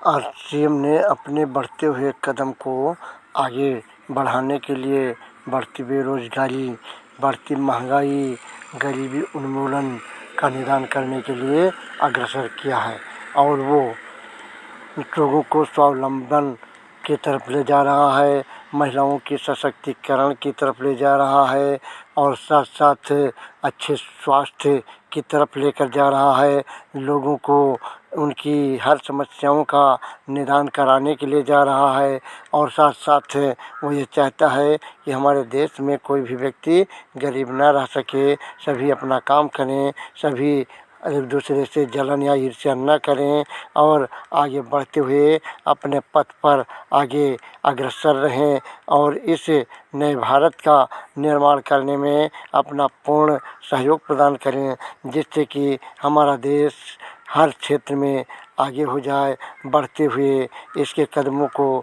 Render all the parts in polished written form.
RCM ने अपने बढ़ते हुए कदम को आगे बढ़ाने के लिए बढ़ती बेरोजगारी, बढ़ती महंगाई, गरीबी उन्मूलन का निदान करने के लिए अग्रसर किया है और वो लोगों को स्वावलंबन की तरफ ले जा रहा है, महिलाओं के सशक्तिकरण की तरफ ले जा रहा है और साथ साथ अच्छे स्वास्थ्य की तरफ लेकर जा रहा है। लोगों को उनकी हर समस्याओं का निदान कराने के लिए जा रहा है और साथ साथ वो ये चाहता है कि हमारे देश में कोई भी व्यक्ति गरीब ना रह सके, सभी अपना काम करें, सभी एक दूसरे से जलन या ईर्ष्या न करें और आगे बढ़ते हुए अपने पथ पर आगे अग्रसर रहें और इस नए भारत का निर्माण करने में अपना पूर्ण सहयोग प्रदान करें, जिससे कि हमारा देश हर क्षेत्र में आगे हो जाए। बढ़ते हुए इसके कदमों को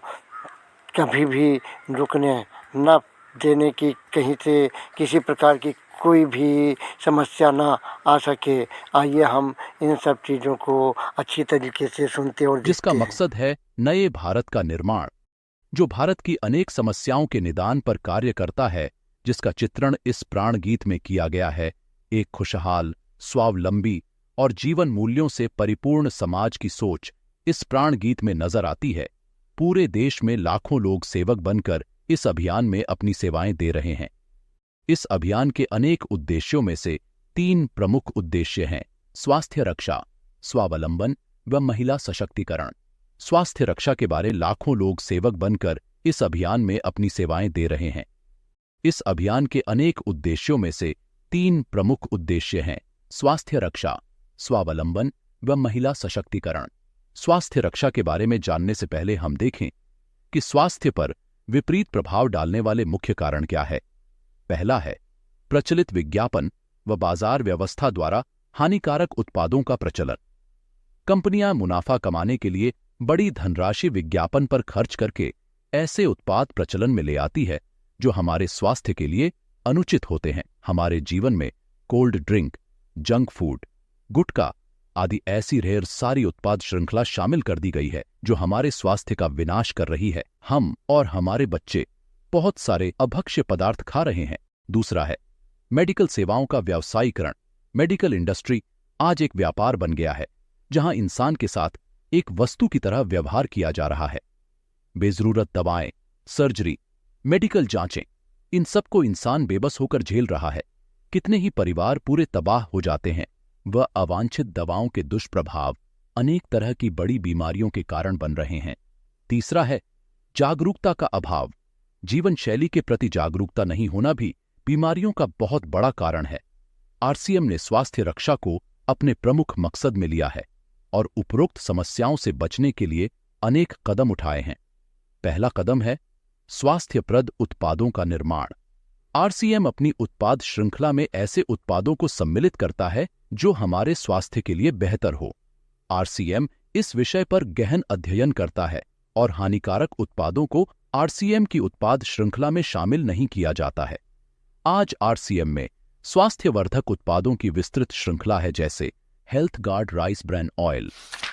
कभी भी रुकने न देने की, कहीं से किसी प्रकार की कोई भी समस्या ना आ सके। आइए हम इन सब चीज़ों को अच्छी तरीके से सुनते और जिसका देखते हैं। मकसद है नए भारत का निर्माण, जो भारत की अनेक समस्याओं के निदान पर कार्य करता है, जिसका चित्रण इस प्राण गीत में किया गया है। एक खुशहाल, स्वावलंबी और जीवन मूल्यों से परिपूर्ण समाज की सोच इस प्राण गीत में नजर आती है। पूरे देश में लाखों लोग सेवक बनकर इस अभियान में अपनी सेवाएं दे रहे हैं। इस अभियान के अनेक उद्देश्यों में से 3 प्रमुख उद्देश्य हैं: स्वास्थ्य रक्षा, स्वावलंबन व महिला सशक्तिकरण। स्वास्थ्य रक्षा के बारे लाखों लोग सेवक बनकर इस अभियान में अपनी सेवाएं दे रहे हैं। इस अभियान के अनेक उद्देश्यों में से 3 प्रमुख उद्देश्य हैं: स्वास्थ्य रक्षा, स्वावलंबन व महिला सशक्तिकरण। स्वास्थ्य रक्षा के बारे में जानने से पहले हम देखें कि स्वास्थ्य पर विपरीत प्रभाव डालने वाले मुख्य कारण क्या है। पहला है प्रचलित विज्ञापन व बाजार व्यवस्था द्वारा हानिकारक उत्पादों का प्रचलन। कंपनियां मुनाफा कमाने के लिए बड़ी धनराशि विज्ञापन पर खर्च करके ऐसे उत्पाद प्रचलन में ले आती है जो हमारे स्वास्थ्य के लिए अनुचित होते हैं। हमारे जीवन में कोल्ड ड्रिंक, जंक फूड, गुटखा आदि ऐसी ढेर सारी उत्पाद श्रृंखला शामिल कर दी गई है जो हमारे स्वास्थ्य का विनाश कर रही है। हम और हमारे बच्चे बहुत सारे अभक्ष्य पदार्थ खा रहे हैं। दूसरा है मेडिकल सेवाओं का व्यावसायीकरण। मेडिकल इंडस्ट्री आज एक व्यापार बन गया है जहां इंसान के साथ एक वस्तु की तरह व्यवहार किया जा रहा है। बेजरूरत दवाएं, सर्जरी, मेडिकल जांचें, इन सबको इंसान बेबस होकर झेल रहा है। कितने ही परिवार पूरे तबाह हो जाते हैं। वह अवांछित दवाओं के दुष्प्रभाव अनेक तरह की बड़ी बीमारियों के कारण बन रहे हैं। तीसरा है जागरूकता का अभाव। जीवन शैली के प्रति जागरूकता नहीं होना भी बीमारियों का बहुत बड़ा कारण है। आरसीएम ने स्वास्थ्य रक्षा को अपने प्रमुख मकसद में लिया है और उपरोक्त समस्याओं से बचने के लिए अनेक कदम उठाए हैं। पहला कदम है स्वास्थ्यप्रद उत्पादों का निर्माण। आरसीएम अपनी उत्पाद श्रृंखला में ऐसे उत्पादों को सम्मिलित करता है जो हमारे स्वास्थ्य के लिए बेहतर हो। आरसीएम इस विषय पर गहन अध्ययन करता है और हानिकारक उत्पादों को आरसीएम की उत्पाद श्रृंखला में शामिल नहीं किया जाता है। आज आरसीएम में स्वास्थ्यवर्धक उत्पादों की विस्तृत श्रृंखला है, जैसे health guard rice bran oil,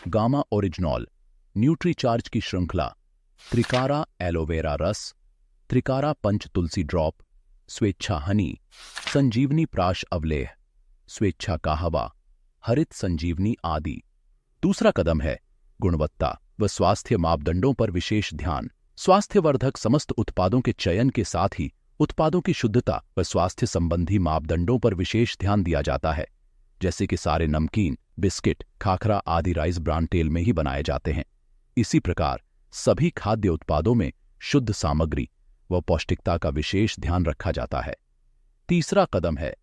gamma oryzanol, Nutricharge की श्रृंखला, त्रिकारा एलोवेरा रस, त्रिकारा पंच तुलसी ड्रॉप, स्वेच्छा हनी, संजीवनी प्राश अवलेह, स्वेच्छा काहवा, हरित संजीवनी आदि। दूसरा कदम है गुणवत्ता व स्वास्थ्य मापदंडों पर विशेष ध्यान। स्वास्थ्यवर्धक समस्त उत्पादों के चयन के साथ ही उत्पादों की शुद्धता व स्वास्थ्य संबंधी मापदंडों पर विशेष ध्यान दिया जाता है, जैसे कि सारे नमकीन, बिस्किट, खाखरा आदि राइस ब्रान तेल में ही बनाए जाते हैं। इसी प्रकार सभी खाद्य उत्पादों में शुद्ध सामग्री व पौष्टिकता का विशेष ध्यान रखा जाता है। तीसरा कदम है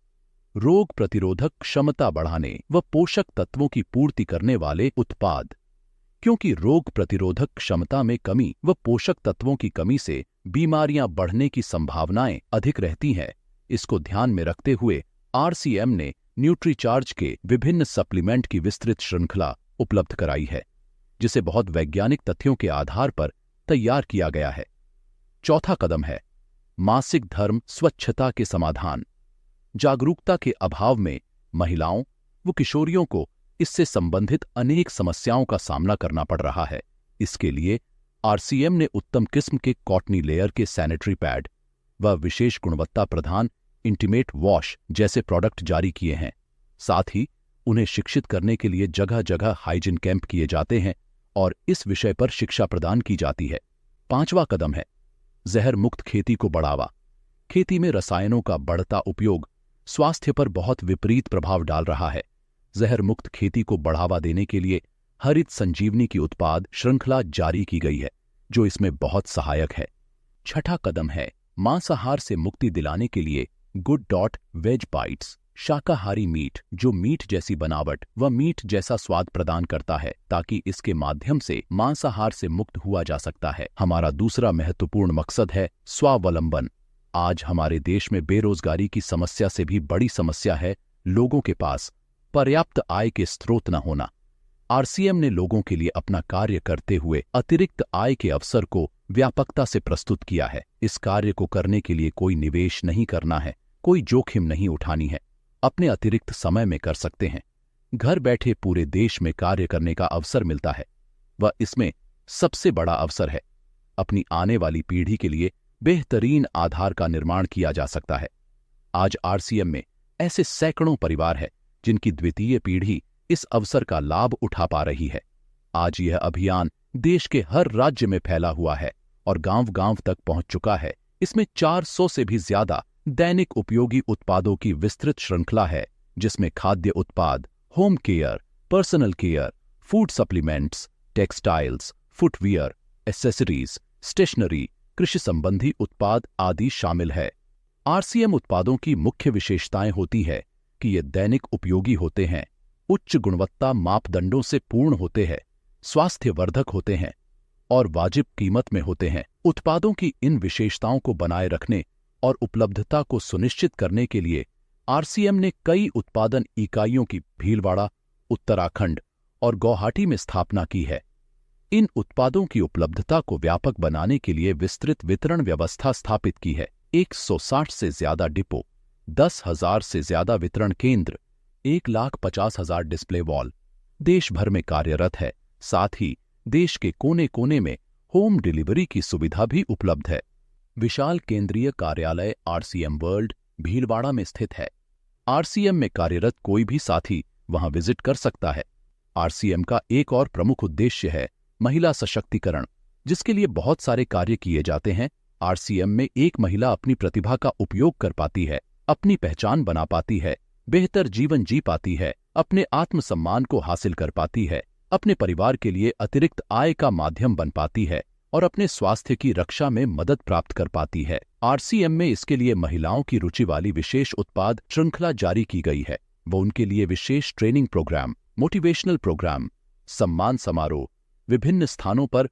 रोग प्रतिरोधक क्षमता बढ़ाने व पोषक तत्वों की पूर्ति करने वाले उत्पाद। क्योंकि रोग प्रतिरोधक क्षमता में कमी व पोषक तत्वों की कमी से बीमारियां बढ़ने की संभावनाएं अधिक रहती हैं, इसको ध्यान में रखते हुए आरसीएम ने न्यूट्रीचार्ज के विभिन्न सप्लीमेंट की विस्तृत श्रृंखला उपलब्ध कराई है, जिसे बहुत वैज्ञानिक तथ्यों के आधार पर तैयार किया गया है। चौथा कदम है मासिक धर्म स्वच्छता के समाधान। जागरूकता के अभाव में महिलाओं व किशोरियों को इससे संबंधित अनेक समस्याओं का सामना करना पड़ रहा है। इसके लिए आरसीएम ने उत्तम किस्म के कॉटनी लेयर के सैनिटरी पैड व विशेष गुणवत्ता प्रधान इंटीमेट वॉश जैसे प्रोडक्ट जारी किए हैं। साथ ही उन्हें शिक्षित करने के लिए जगह जगह हाइजीन कैंप किए जाते हैं और इस विषय पर शिक्षा प्रदान की जाती है। 5वां कदम है जहर मुक्त खेती को बढ़ावा। खेती में रसायनों का बढ़ता उपयोग स्वास्थ्य पर बहुत विपरीत प्रभाव डाल रहा है। जहर मुक्त खेती को बढ़ावा देने के लिए हरित संजीवनी की उत्पाद श्रृंखला जारी की गई है, जो इसमें बहुत सहायक है। 6ठा कदम है मांसाहार से मुक्ति दिलाने के लिए गुड.वेज बाइट्स शाकाहारी मीट, जो मीट जैसी बनावट व मीट जैसा स्वाद प्रदान करता है, ताकि इसके माध्यम से मांसाहार से मुक्त हुआ जा सकता है। हमारा दूसरा महत्वपूर्ण मकसद है स्वावलंबन। आज हमारे देश में बेरोजगारी की समस्या से भी बड़ी समस्या है लोगों के पास पर्याप्त आय के स्रोत न होना। आरसीएम ने लोगों के लिए अपना कार्य करते हुए अतिरिक्त आय के अवसर को व्यापकता से प्रस्तुत किया है। इस कार्य को करने के लिए कोई निवेश नहीं करना है, कोई जोखिम नहीं उठानी है, अपने अतिरिक्त समय में कर सकते हैं। घर बैठे पूरे देश में कार्य करने का अवसर मिलता है व इसमें सबसे बड़ा अवसर है अपनी आने वाली पीढ़ी के लिए बेहतरीन आधार का निर्माण किया जा सकता है। आज आरसीएम में ऐसे सैकड़ों परिवार हैं जिनकी द्वितीय पीढ़ी इस अवसर का लाभ उठा पा रही है। आज यह अभियान देश के हर राज्य में फैला हुआ है और गांव-गांव तक पहुंच चुका है। इसमें 400 से भी ज्यादा दैनिक उपयोगी उत्पादों की विस्तृत श्रृंखला है, जिसमें खाद्य उत्पाद, home care, personal care, food supplements, textiles, footwear, accessories, stationery, कृषि संबंधी उत्पाद आदि शामिल है। आरसीएम उत्पादों की मुख्य विशेषताएं होती है कि ये दैनिक उपयोगी होते हैं, उच्च गुणवत्ता मापदंडों से पूर्ण होते हैं, स्वास्थ्यवर्धक होते हैं और वाजिब कीमत में होते हैं। उत्पादों की इन विशेषताओं को बनाए रखने और उपलब्धता को सुनिश्चित करने के लिए आरसीएम ने कई उत्पादन इकाइयों की भीलवाड़ा, उत्तराखंड और गुवाहाटी में स्थापना की है। इन उत्पादों की उपलब्धता को व्यापक बनाने के लिए विस्तृत वितरण व्यवस्था स्थापित की है। 160 से ज्यादा डिपो, 10,000 से ज्यादा वितरण केंद्र, 1,50,000 डिस्प्ले वॉल देश भर में कार्यरत है। साथ ही देश के कोने कोने में होम डिलीवरी की सुविधा भी उपलब्ध है। विशाल केंद्रीय कार्यालय आरसीएम वर्ल्ड भीलवाड़ा में स्थित है। आरसीएम में कार्यरत कोई भी साथी वहां विजिट कर सकता है। आरसीएम का एक और प्रमुख उद्देश्य है महिला सशक्तिकरण, जिसके लिए बहुत सारे कार्य किए जाते हैं। आरसीएम में एक महिला अपनी प्रतिभा का उपयोग कर पाती है, अपनी पहचान बना पाती है, बेहतर जीवन जी पाती है, अपने आत्मसम्मान को हासिल कर पाती है, अपने परिवार के लिए अतिरिक्त आय का माध्यम बन पाती है और अपने स्वास्थ्य की रक्षा में मदद प्राप्त कर पाती है। आरसीएम में इसके लिए महिलाओं की रुचि वाली विशेष उत्पाद श्रृंखला जारी की गई है। वो उनके लिए विशेष ट्रेनिंग प्रोग्राम, मोटिवेशनल प्रोग्राम, सम्मान समारोह, विभिन्न स्थानों पर